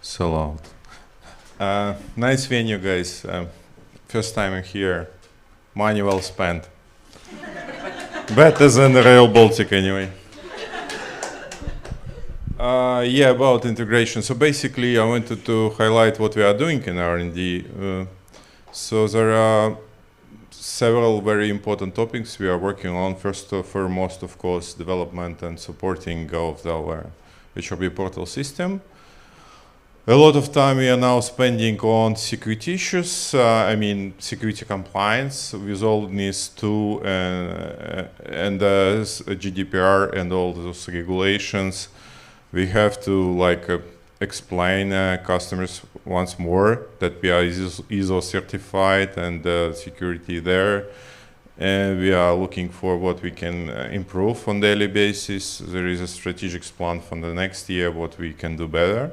So loud. Nice venue, guys. First time I'm here. Money well spent. Better than the Rail Baltic, anyway. Yeah, about integration. So basically, I wanted to highlight what we are doing in R&D. So there are several very important topics we are working on. First and foremost, of course, development and supporting of our HRB portal system. A lot of time we are now spending on security issues, I mean security compliance with all NIS2 and GDPR and all those regulations. We have to explain customers once more that we are ISO certified and security there. And we are looking for what we can improve on daily basis. There is a strategic plan for the next year, what we can do better.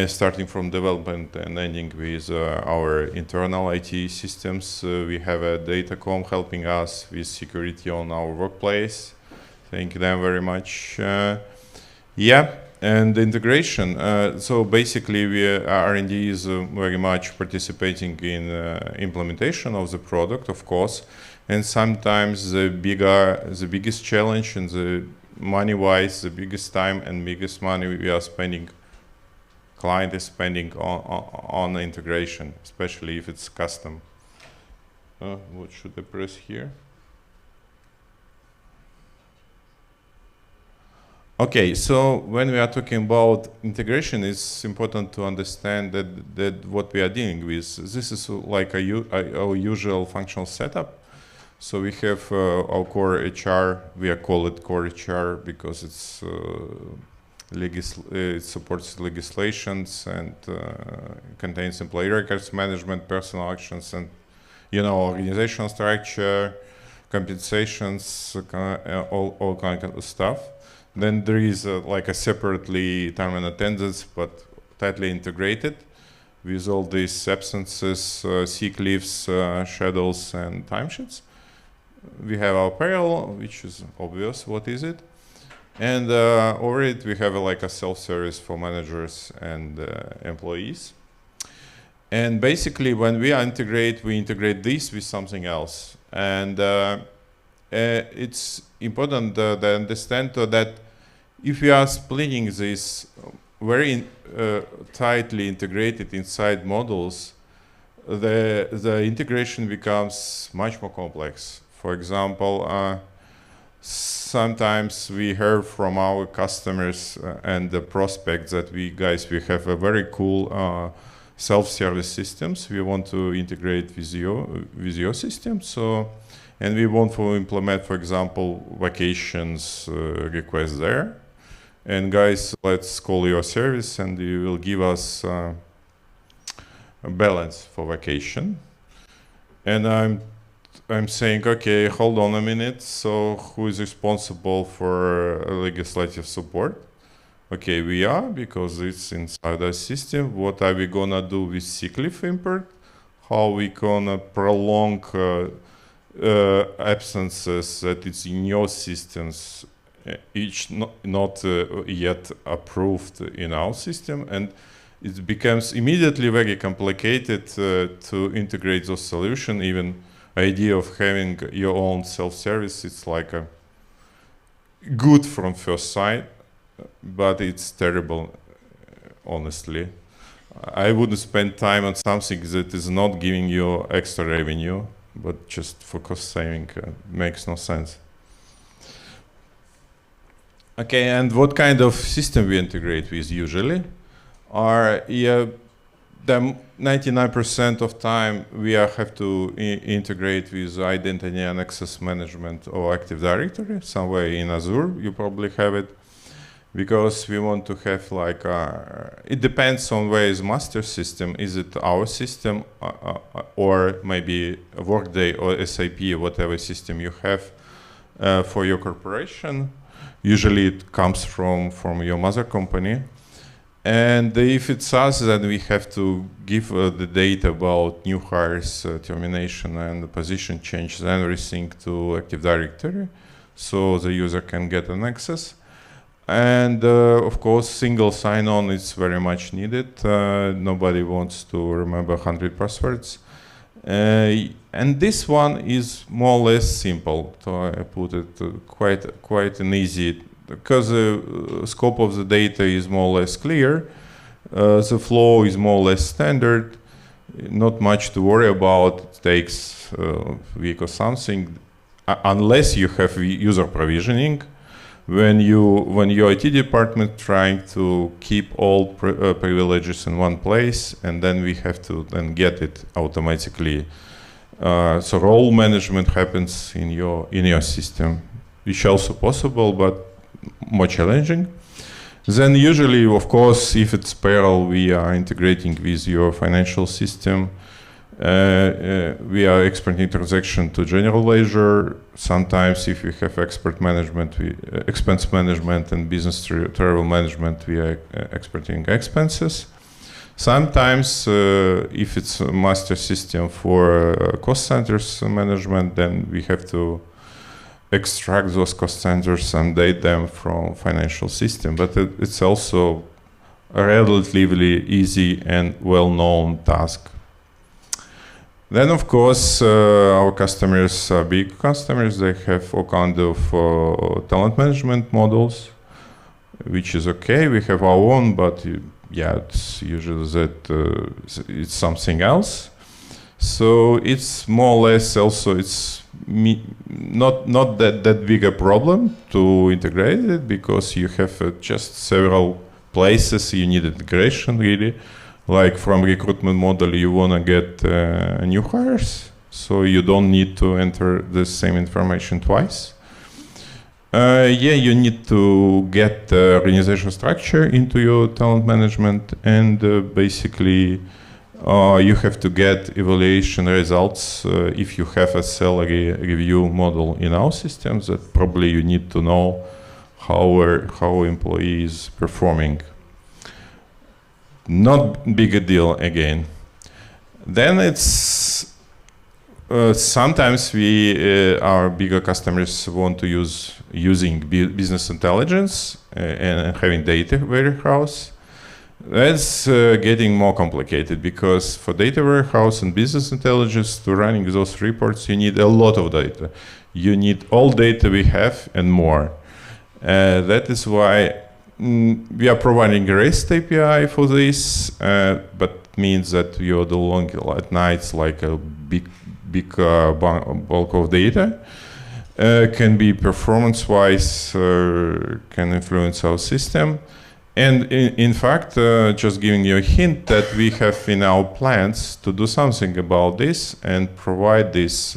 Starting from development and ending with our internal IT systems. We have a Datacom helping us with security on our workplace. Thank them very much. Yeah, and integration. So basically, R&D is very much participating in implementation of the product, of course. And sometimes the biggest challenge and the money-wise, the biggest time and biggest money we are spending, client is spending on the integration, especially if it's custom. What should I press here? Okay, so when we are talking about integration, it's important to understand that what we are dealing with. This is like our usual functional setup. So we have our core HR. We call it core HR because it's it supports legislations and contains employee records management, personal actions, and organizational structure, compensations, all kind of stuff. Then there is like a separately time and attendance, but tightly integrated with all these absences, sick leaves, shadows, and timesheets. We have our payroll, which is obvious. What is it? And over it, we have like a self-service for managers and employees. And basically, when we integrate this with something else. And it's important to understand that if we are splitting this very tightly integrated inside models, the integration becomes much more complex. For example, sometimes we hear from our customers and the prospects that we have a very cool self-service systems. We want to integrate with your system. So, and we want to implement, for example, vacations requests there. And guys, let's call your service and you will give us a balance for vacation. And I'm saying, okay, hold on a minute. So who is responsible for legislative support? Okay, we are, because it's inside our system. What are we gonna do with sick leave import? How we gonna prolong absences that it's in your systems, each not yet approved in our system? And it becomes immediately very complicated to integrate those solutions. Even idea of having your own self-service, it's like a good from first sight, but it's terrible, honestly. I wouldn't spend time on something that is not giving you extra revenue, but just for cost saving makes no sense. Okay, and what kind of system we integrate with usually? The 99% of time we have to integrate with identity and access management or Active Directory somewhere in Azure. You probably have it, because we want to have like it depends on where is master system. Is it our system or maybe Workday or SAP, whatever system you have for your corporation? Usually it comes from your mother company. And if it's us, then we have to give the data about new hires, termination, and the position changes, everything to Active Directory, so the user can get an access. And of course, single sign-on is very much needed. Nobody wants to remember 100 passwords. And this one is more or less simple. So I put it quite an easy, because the scope of the data is more or less clear. The flow is more or less standard. Not much to worry about. It takes a week or something, unless you have user provisioning. When your IT department trying to keep all privileges in one place, and then we have to then get it automatically. So role management happens in your system, which also possible, but more challenging. Then usually, of course, if it's payroll, we are integrating with your financial system. We are exporting transaction to general ledger. Sometimes, if we have export management, expense management and business travel management, we are exporting expenses. Sometimes, if it's a master system for cost centers management, then we have to extract those cost centers and date them from financial system. But it's also a relatively easy and well-known task. Then, of course, our customers are big customers. They have all kind of talent management models, which is okay. We have our own, but yeah, it's usually that it's something else. So it's more or less also it's not that big a problem to integrate it, because you have just several places you need integration really. Like from recruitment model, you want to get new hires, so you don't need to enter the same information twice. Yeah, you need to get organizational structure into your talent management, and basically you have to get evaluation results. If you have a salary review model in our systems, that probably you need to know how employee is performing. Not big a deal again. Then it's sometimes our bigger customers want to using business intelligence and having data warehouse. That's getting more complicated, because for data warehouse and business intelligence, to running those reports, you need a lot of data. You need all data we have and more. That is why we are providing a REST API for this, but means that you are doing at nights like a big bulk of data. Can be performance-wise, can influence our system. And in fact, just giving you a hint that we have in our plans to do something about this and provide this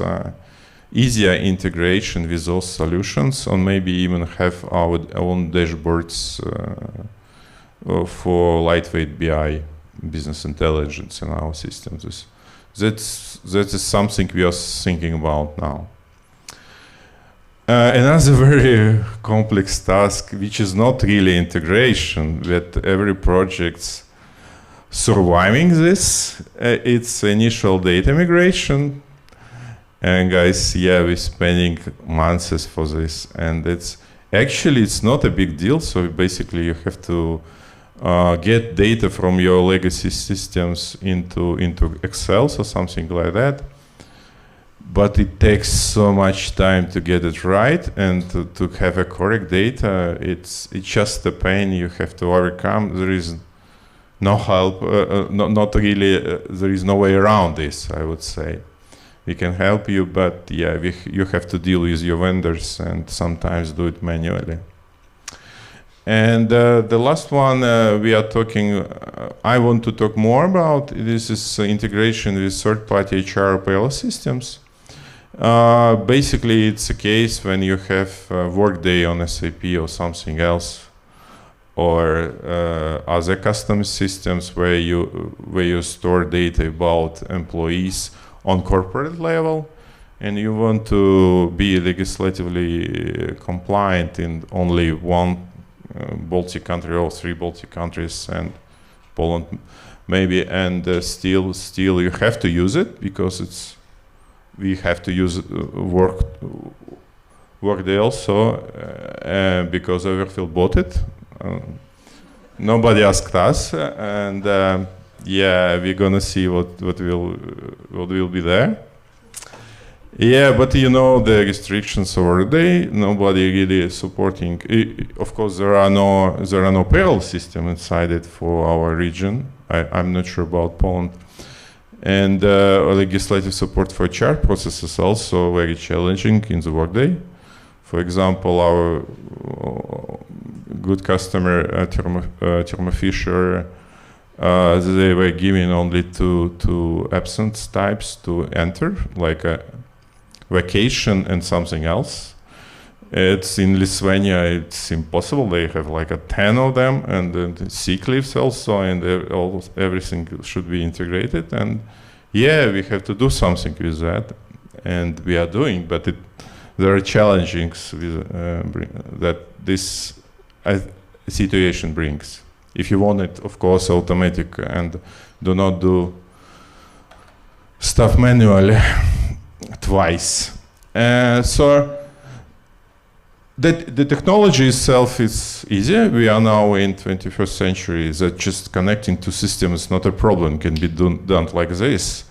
easier integration with those solutions, or maybe even have our own dashboards for lightweight BI, business intelligence in our systems. That is something we are thinking about now. Another very complex task, which is not really integration, that every project's surviving this, it's initial data migration. And guys, yeah, we're spending months for this, and it's not a big deal. So basically, you have to get data from your legacy systems into Excel or something like that. But it takes so much time to get it right, and to have a correct data. It's just a pain you have to overcome. There is no help, not really. There is no way around this, I would say. We can help you, but yeah, you have to deal with your vendors and sometimes do it manually. And the last one we are talking, I want to talk more about, this is integration with third-party HR payroll systems. Basically, it's a case when you have Workday on SAP or something else, or other custom systems where you store data about employees on corporate level, and you want to be legislatively compliant in only one Baltic country or 3 Baltic countries and Poland maybe, and still you have to use it, because we have to use work Workday also, because Everfield bought it. Nobody asked us, and yeah, we're gonna see what will be there. Yeah, but you know the restrictions of Workday. Nobody really is supporting. Of course, there are no payroll system inside it for our region. I'm not sure about Poland. And legislative support for HR processes also very challenging in the Workday. For example, our good customer Thermo Fisher, they were giving only two absence types to enter, like a vacation and something else. It's in Lithuania, it's impossible. They have like 10 of them, and then sick leaves also, and everything should be integrated. And yeah, we have to do something with that, and we are doing. But there are challenges with, that this situation brings. If you want it, of course, automatic, and do not do stuff manually twice. So the technology itself is easy. We are now in 21st century. That just connecting to systems is not a problem. Can be done like this.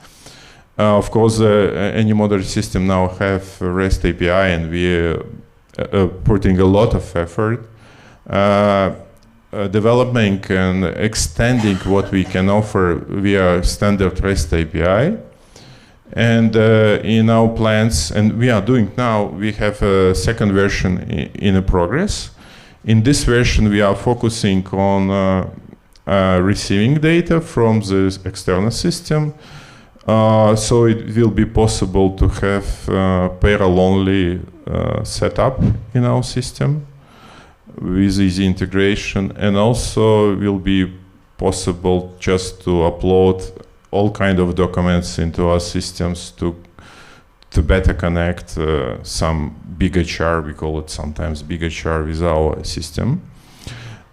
Of course, any modern system now have a REST API, and we are putting a lot of effort developing and extending what we can offer via standard REST API. And in our plans, and we are doing now, we have a second version in a progress. In this version, we are focusing on receiving data from the external system. So it will be possible to have payroll-only setup in our system with easy integration, and also will be possible just to upload all kind of documents into our systems to better connect some big HR, we call it sometimes big HR, with our system.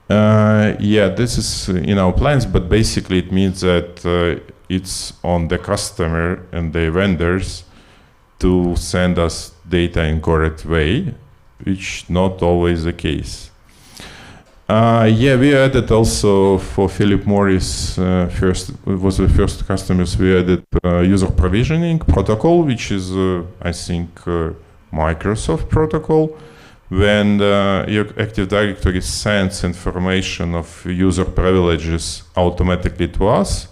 Yeah, this is in our plans, but basically it means that it's on the customer and the vendors to send us data in correct way, which not always the case. Yeah, we added also for Philip Morris, was the first customers, we added user provisioning protocol, which is, I think, Microsoft protocol. When your Active Directory sends information of user privileges automatically to us,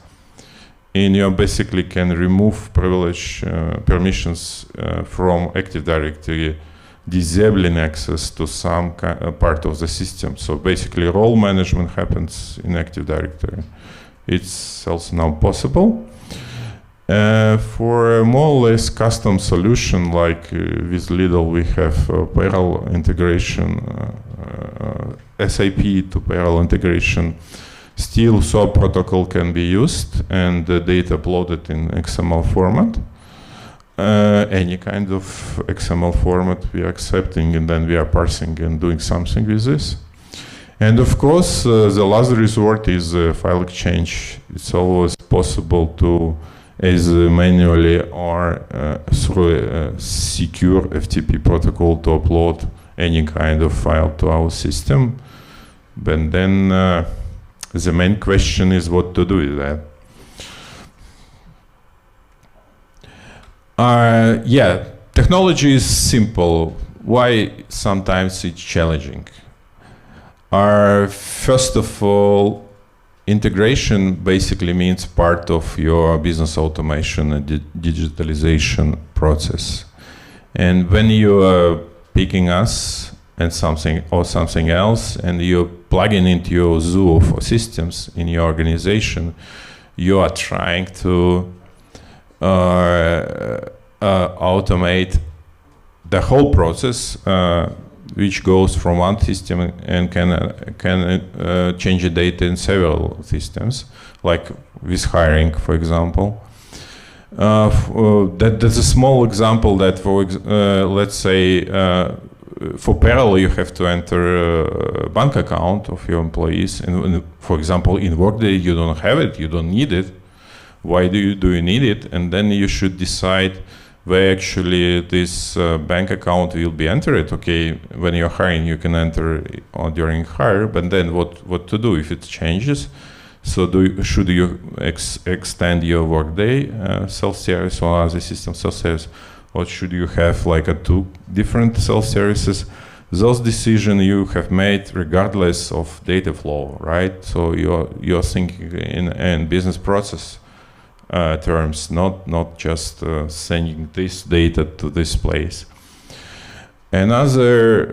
and you basically can remove permissions from Active Directory, disabling access to some part of the system. So basically role management happens in Active Directory. It's also now possible. For a more or less custom solution, like with Lidl, we have payroll integration, SAP to payroll integration. Still, SOAP protocol can be used, and the data uploaded in XML format. Any kind of XML format we are accepting, and then we are parsing and doing something with this. And of course, the last resort is file exchange. It's always possible to, as manually or through a secure FTP protocol, to upload any kind of file to our system. But then the main question is what to do with that. Yeah, technology is simple. Why sometimes it's challenging? First of all, integration basically means part of your business automation and digitalization process. And when you are picking us and something else, and you're plugging into your zoo of systems in your organization, you are trying to automate the whole process, which goes from one system and can change the data in several systems, like with hiring, for example. That's a small example that, for let's say, for payroll, you have to enter a bank account of your employees, and for example, in Workday, you don't have it, you don't need it. Why do you need it? And then you should decide where actually this bank account will be entered. Okay, when you're hiring, you can enter during hire, but then what to do if it changes? So should you extend your Workday self-service or other system self-service, or should you have like two different self-services? Those decisions you have made regardless of data flow, right? So you're thinking in business process terms, not just sending this data to this place. Another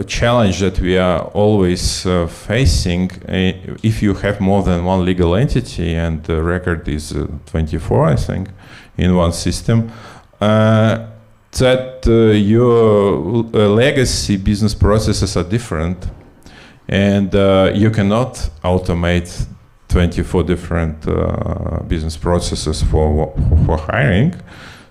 challenge that we are always facing, if you have more than one legal entity, and the record is 24, I think, in one system, that your legacy business processes are different, and you cannot automate 24 different business processes for hiring.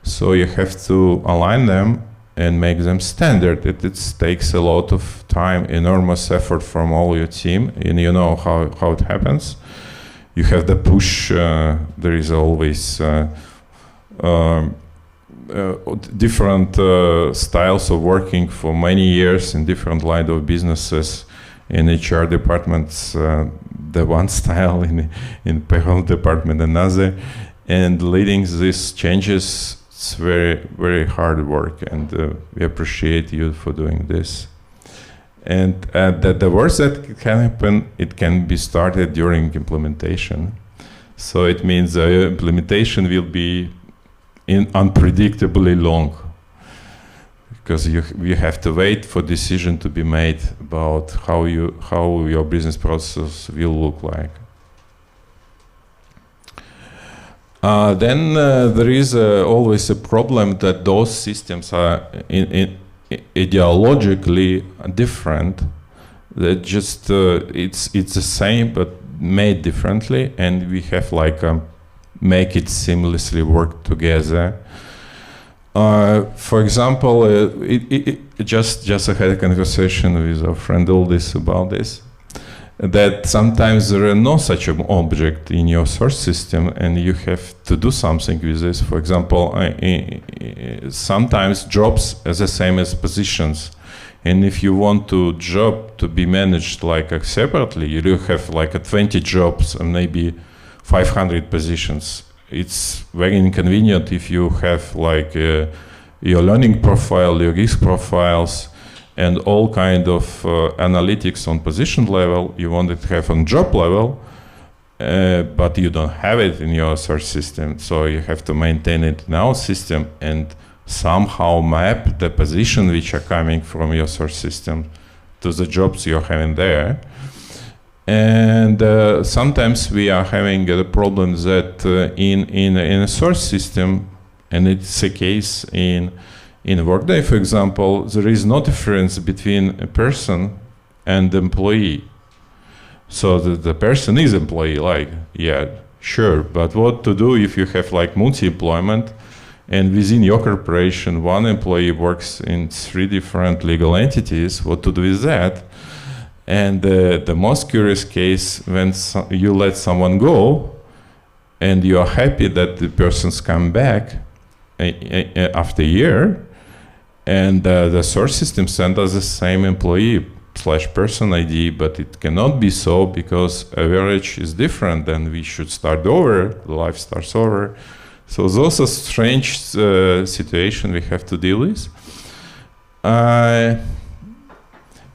So you have to align them and make them standard. It takes a lot of time, enormous effort from all your team, and you know how it happens. You have the push, there is always different styles of working for many years in different line of businesses. In HR departments, the one style, in payroll department another, and leading these changes, it's very, very hard work, and we appreciate you for doing this. And the worst that can happen, it can be started during implementation. So it means the implementation will be unpredictably long, because you have to wait for decision to be made about how your business process will look like. Then there is always a problem that those systems are ideologically different. That just it's the same but made differently, and we have like make it seamlessly work together. For example, just I had a conversation with a friend Uldis about this, that sometimes there are no such an object in your source system, and you have to do something with this. For example, sometimes jobs are the same as positions, and if you want to job to be managed like separately, you have like 20 jobs and maybe 500 positions. It's very inconvenient if you have like your learning profile, your risk profiles, and all kind of analytics on position level. You want it to have on job level, but you don't have it in your search system. So you have to maintain it in our system and somehow map the position which are coming from your search system to the jobs you're having there. And sometimes we are having the problem that in a source system, and it's a case in Workday, for example, there is no difference between a person and the employee. So the person is employee, like, yeah, sure, but what to do if you have like multi-employment, and within your corporation, one employee works in 3 different legal entities, what to do with that? And the most curious case, when you let someone go and you are happy that the person's come back after a year, and the source system sends us the same employee / person ID, but it cannot be so because average is different, and we should start over, life starts over. So those are strange situations we have to deal with.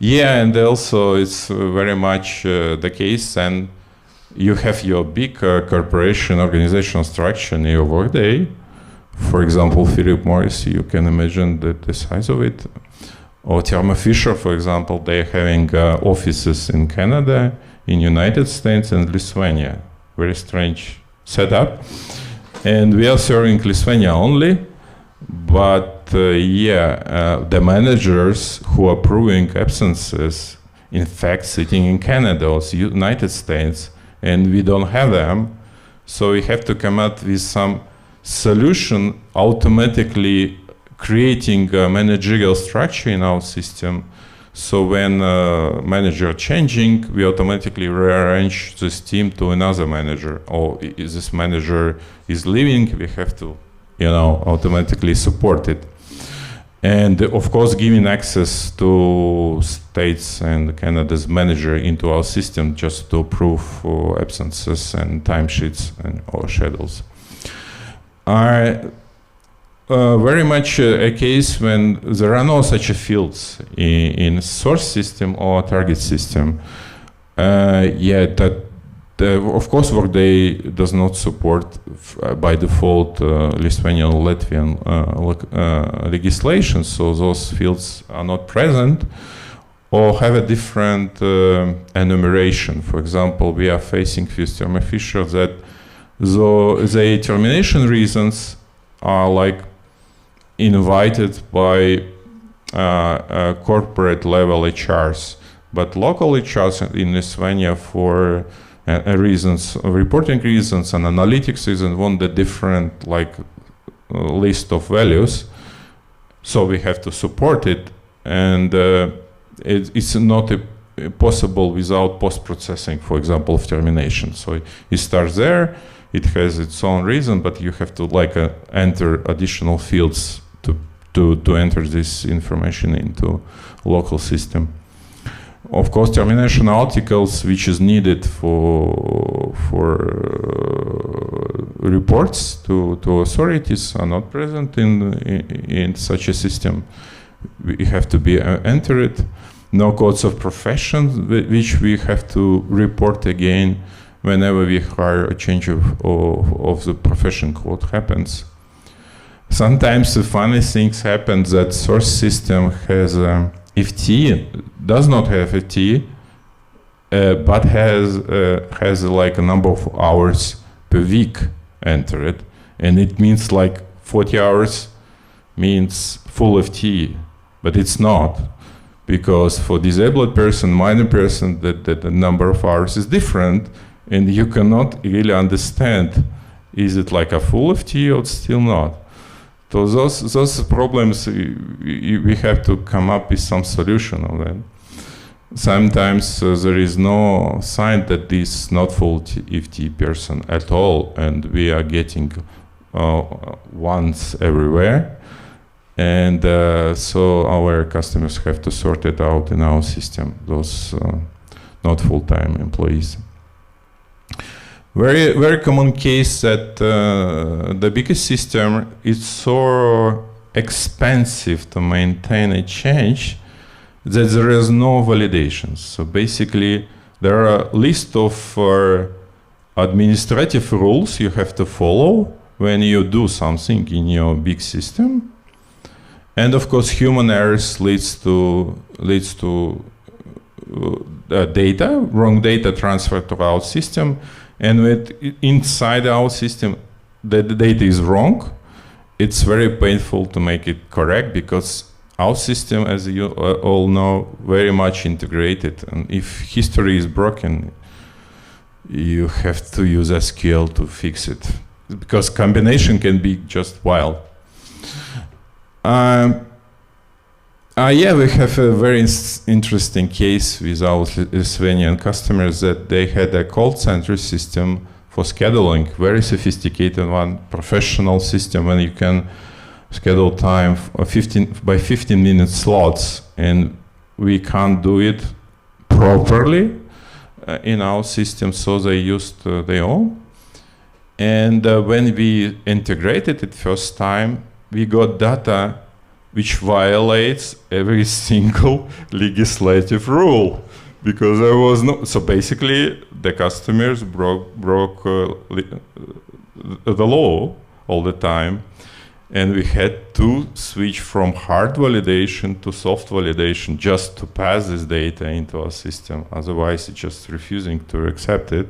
Yeah, and also it's very much the case, and you have your big corporation organizational structure in your Workday. For example, Philip Morris, you can imagine the size of it. Or Thermo Fisher, for example, they're having offices in Canada, in United States, and Lithuania. Very strange setup. And we are serving Lithuania only, but the managers who are approving absences, in fact, sitting in Canada or the United States, and we don't have them. So we have to come up with some solution automatically creating a managerial structure in our system. So when manager changing, we automatically rearrange this team to another manager, or if this manager is leaving, we have to automatically supported. And of course, giving access to states and Canada's manager into our system just to approve absences and timesheets and or schedules are very much a case when there are no such fields in source system or target system. Of course, Workday does not support by default Lithuanian or Latvian legislation, so those fields are not present or have a different enumeration. For example, we are facing with Thermo Fisher that the termination reasons are like invited by corporate level HRs, but local HRs in Lithuania for reasons, reporting reasons and analytics reasons want a different list of values. So we have to support it, and it's not possible without post-processing, for example, of termination. So it starts there, it has its own reason, but you have to enter additional fields to enter this information into local system. Of course, termination articles, which is needed for reports to authorities, are not present in such a system. We have to be entered. No codes of profession, which we have to report again whenever we hire a change of the profession code happens. Sometimes the funny things happen that source system has FT, does not have FT, but has like a number of hours per week entered, and it means 40 hours means full FT, but it's not, because for disabled person, minor person, the number of hours is different, and you cannot really understand, is it like a full FT or still not? So those problems, we have to come up with some solution of that. Sometimes there is no sign that this is not full FT person at all, and we are getting ones everywhere. And so our customers have to sort it out in our system, those not full-time employees. Very common case that the biggest system is so expensive to maintain a change that there is no validations. So basically, there are a list of administrative rules you have to follow when you do something in your big system. And of course, human errors leads to wrong data transfer to our system. And inside our system, the data is wrong. It's very painful to make it correct, because our system, as you all know, very much integrated. And if history is broken, you have to use SQL to fix it, because combination can be just wild. Yeah, we have a very interesting case with our Lithuanian customers that they had a call center system for scheduling, very sophisticated one, professional system, and you can schedule time by 15-minute slots, and we can't do it properly in our system, so they used their own. And when we integrated it first time, we got data which violates every single legislative rule, because there was no. So basically, the customers broke the law all the time, and we had to switch from hard validation to soft validation just to pass this data into our system. Otherwise, it's just refusing to accept it.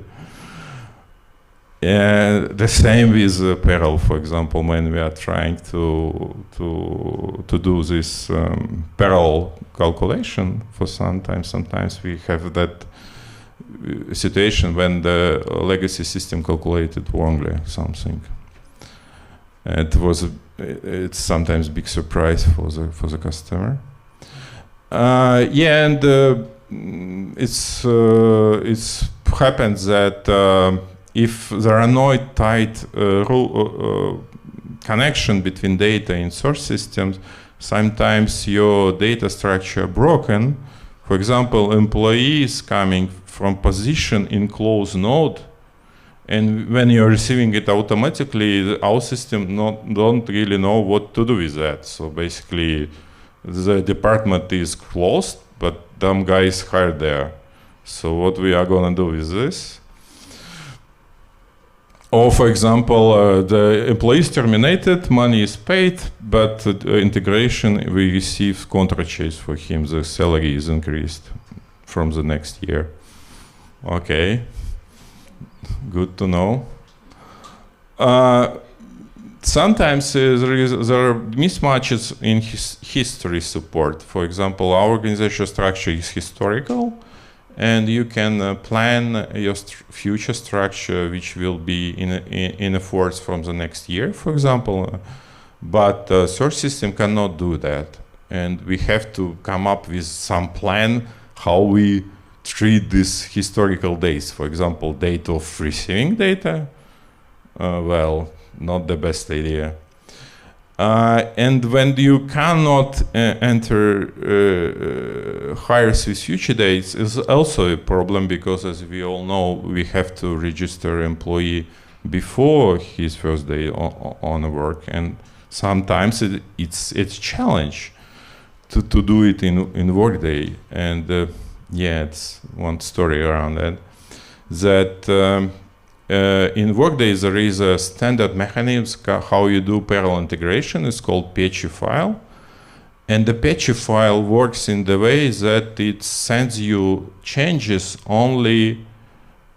The same with payroll, for example, when we are trying to do this payroll calculation. For sometimes we have that situation when the legacy system calculated wrongly something. It's sometimes big surprise for the customer. Yeah, and it's happens that if there are no tight connection between data in source systems. Sometimes your data structure broken. For example, employees coming from position in close node, and when you're receiving it automatically, our system don't really know what to do with that. So basically, the department is closed, but dumb guy is hired there. So what we are gonna do with this? Or for example, the employee is terminated, money is paid, but integration, we receive contract change for him, the salary is increased from the next year. Okay, good to know. Sometimes there are mismatches in history support. For example, our organizational structure is historical, and you can plan your future structure, which will be in efforts from the next year, for example. But search system cannot do that, and we have to come up with some plan how we treat these historical dates. For example, date of receiving data. Well, not the best idea. And when you cannot enter hires with future dates is also a problem, because as we all know, we have to register employee before his first day on work, and sometimes it's a challenge to do it in workday. And yeah, it's one story around that. In Workday, there is a standard mechanism how you do parallel integration. It's called patchy file. And the patchy file works in the way that it sends you changes only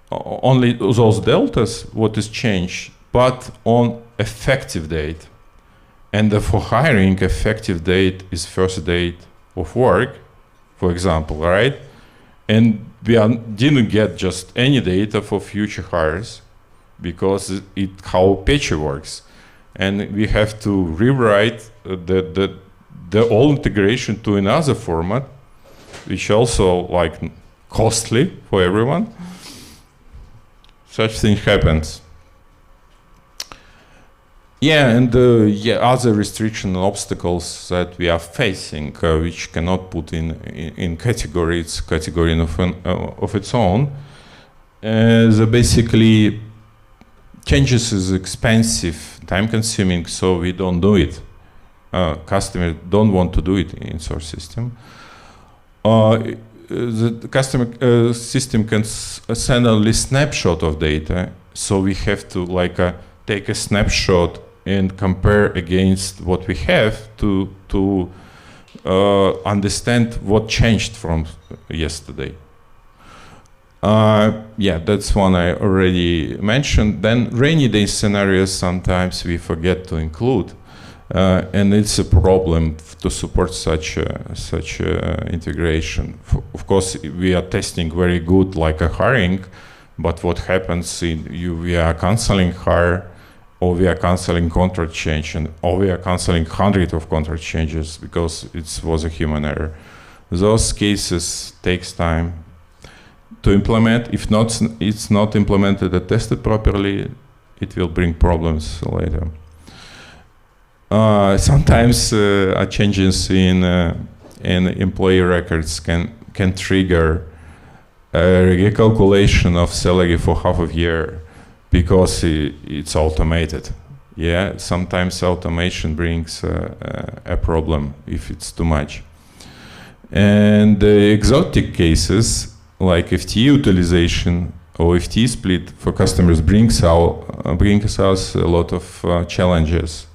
those deltas, what is changed, but on effective date. And for hiring, effective date is first date of work, for example, right? And we didn't get just any data for future hires, because how patchy works, and we have to rewrite the old integration to another format, which also like costly for everyone. Such thing happens. Yeah, and other restriction and obstacles that we are facing, which cannot put in category, it's category of its own. Basically, changes is expensive, time-consuming, so we don't do it. Customers don't want to do it in source system. The customer system can send only snapshot of data, so we have to take a snapshot and compare against what we have to understand what changed from yesterday. Yeah, that's one I already mentioned. Then rainy day scenarios sometimes we forget to include, and it's a problem to support such integration. Of course, we are testing very good like a hiring, but what happens we are canceling hire, or we are canceling contract change, or we are canceling hundreds of contract changes because it was a human error. Those cases takes time to implement. If it's not implemented and tested properly, it will bring problems later. Sometimes changes in employee records can trigger a recalculation of salary for half a year, because it's automated. Yeah, sometimes automation brings a problem if it's too much. And the exotic cases, like FTE utilization or FTE split for customers brings us a lot of challenges.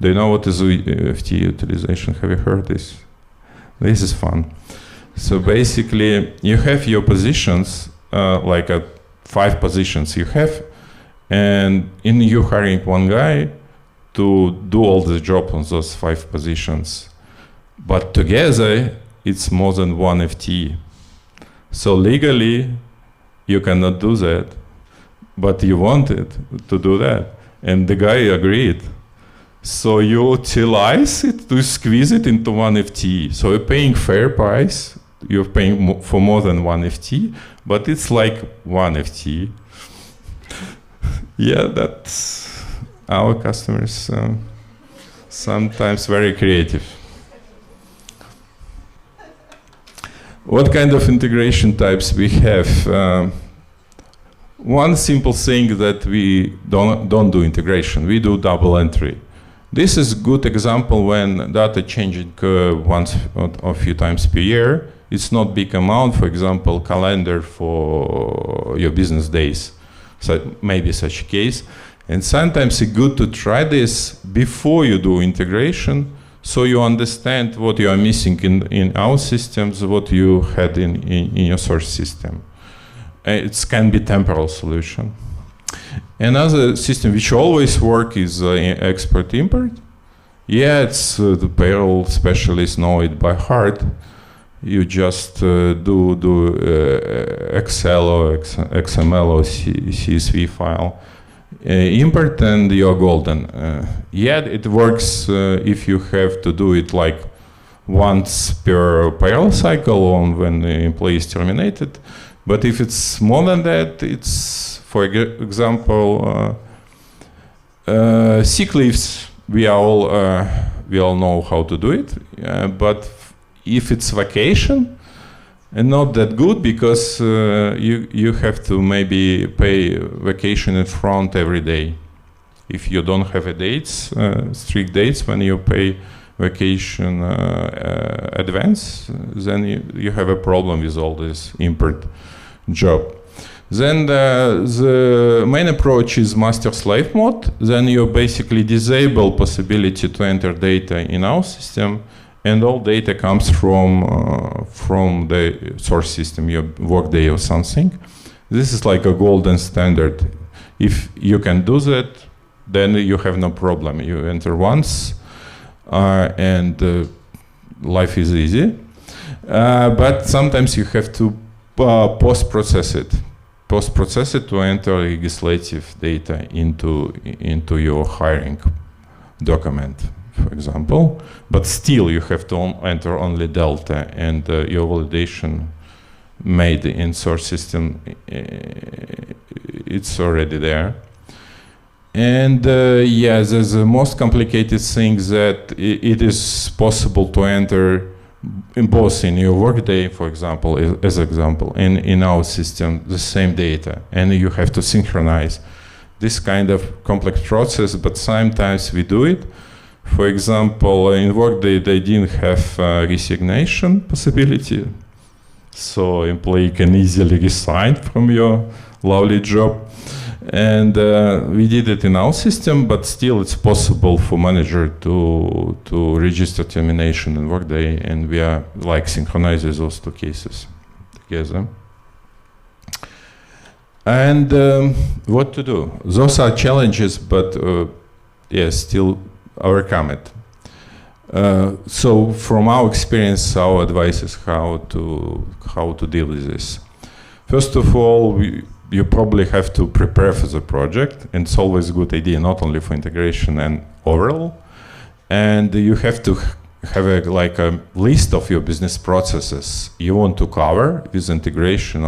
Do you know what is FTE utilization? Have you heard this? This is fun. So basically, you have your positions, 5 positions you have, and you're hiring one guy to do all the job on those 5 positions. But together, it's more than 1 FTE. So legally, you cannot do that, but you wanted to do that, and the guy agreed. So you utilize it to squeeze it into 1 FTE. So you're paying fair price, you're paying for more than 1 FTE, but it's like 1 FTE. Yeah, our customers sometimes very creative. What kind of integration types we have? One simple thing that we don't do integration, we do double entry. This is a good example when data changing once or a few times per year. It's not big amount, for example, calendar for your business days. So maybe such a case. And sometimes it's good to try this before you do integration, so you understand what you are missing in our systems, what you had in your source system. It can be temporal solution. Another system which always works is export-import. Yeah, it's the payroll specialists know it by heart. You just do Excel or XML or CSV file. Import and you're golden. Yeah, it works if you have to do it like once per payroll cycle or when the employee is terminated. But if it's more than that, it's, for example, sick leaves. We all know how to do it. But if it's vacation, and not that good because you have to maybe pay vacation in front every day. If you don't have a dates, strict dates when you pay vacation advance, then you have a problem with all this import job. Then the main approach is master-slave mode. Then you basically disable possibility to enter data in our system, and all data comes from the source system, your Workday or something. This is like a golden standard. If you can do that, then you have no problem. You enter once, and life is easy. But sometimes you have to post-process it to enter legislative data into your hiring document, for example. But still, you have to enter only delta, and your validation made in source system, it's already there. And yeah, the most complicated thing that it is possible to enter in both in your Workday, for example, as example, and in our system, the same data, and you have to synchronize this kind of complex process, but sometimes we do it. For example, in Workday, they didn't have resignation possibility, so employee can easily resign from your lovely job. And we did it in our system, but still it's possible for manager to register termination in Workday, and we are like synchronizing those two cases together. And what to do? Those are challenges, but yeah, still overcome it. So from our experience, our advice is how to deal with this. First of all, you probably have to prepare for the project, and it's always a good idea, not only for integration and overall. And you have to have like a list of your business processes you want to cover with integration,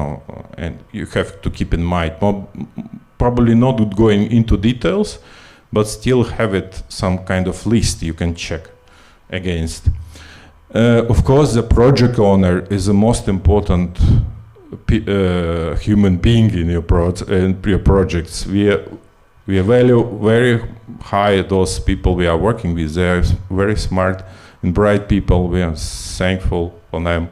and you have to keep in mind, probably not going into details, but still have it some kind of list you can check against. Of course, the project owner is the most important human being in your projects. We value very high those people we are working with. They are very smart and bright people. We are thankful for them.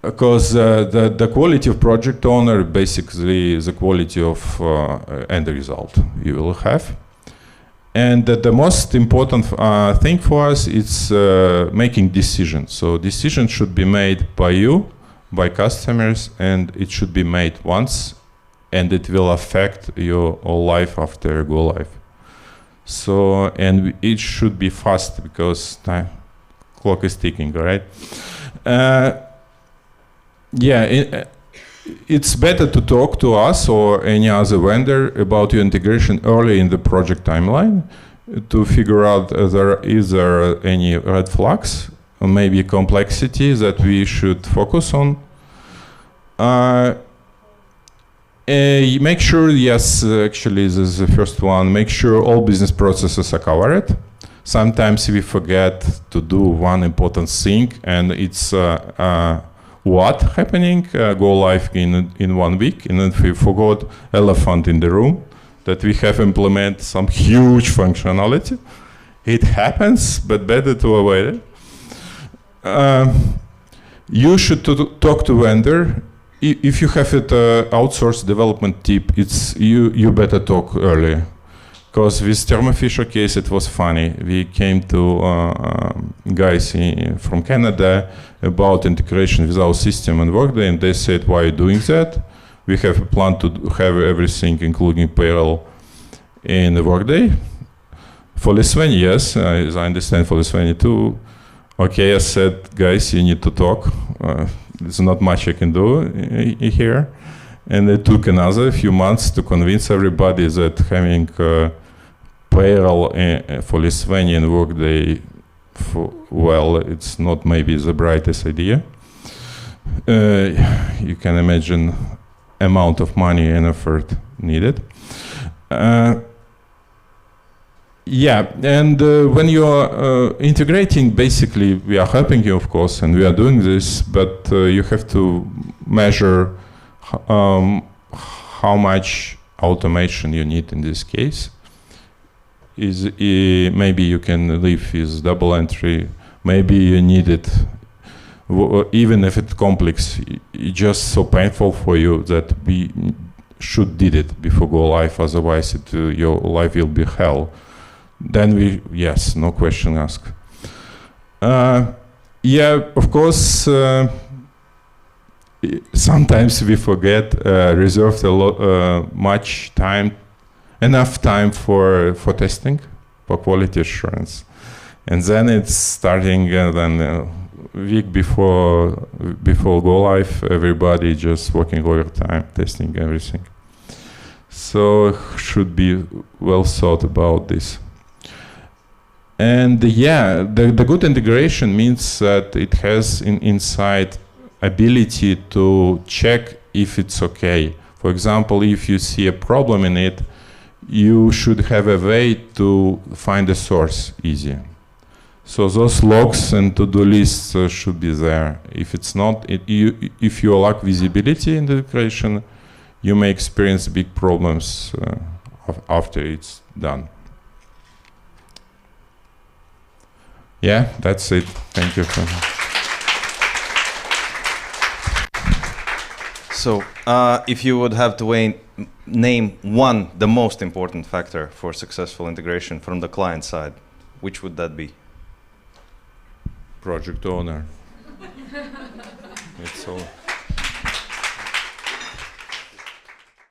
Because the quality of project owner basically is the quality of end result you will have. And the most important thing for us is making decisions. So decisions should be made by you, by customers, and it should be made once, and it will affect your whole life after go live. So, and it should be fast because time clock is ticking, right? Yeah, it's better to talk to us or any other vendor about your integration early in the project timeline to figure out is there any red flags or maybe complexity that we should focus on. You make sure, yes, actually this is the first one, make sure all business processes are covered. Sometimes we forget to do one important thing, and it's what happening, go live in 1 week, and then we forgot elephant in the room, that we have implemented some huge functionality. It happens, but better to avoid it. You should talk to vendor. If you have it outsourced development tip, it's you better talk early. Because with Thermo Fisher case, it was funny. We came to guys from Canada about integration with our system and Workday, and they said, why are you doing that? We have a plan to have everything, including payroll, in the Workday. For Lithuania, yes, as I understand for Lithuania too. Okay, I said, guys, you need to talk. There's not much I can do here. And it took another few months to convince everybody that having payroll for Lithuanian Workday, well, it's not maybe the brightest idea. You can imagine amount of money and effort needed. Yeah, and when you are integrating, basically, we are helping you, of course, and we are doing this, but you have to measure how much automation you need in this case. Maybe you can live with double entry, maybe you need it, even if it's complex, it's just so painful for you that we should did it before go live, otherwise your life will be hell. Then yes, no question asked. Yeah, of course, sometimes we forget, reserve much time, enough time for testing, for quality assurance. And then it's starting, then week before go live, everybody just working overtime, testing everything. So should be well thought about this. And yeah, the good integration means that it has inside ability to check if it's okay. For example, if you see a problem in it, you should have a way to find the source easy. So those logs and to-do lists should be there. If it's not, if you lack visibility in the integration, you may experience big problems after it's done. Yeah, that's it. Thank you. So, if you would have to name the most important factor for successful integration from the client side, which would that be? Project owner. It's all.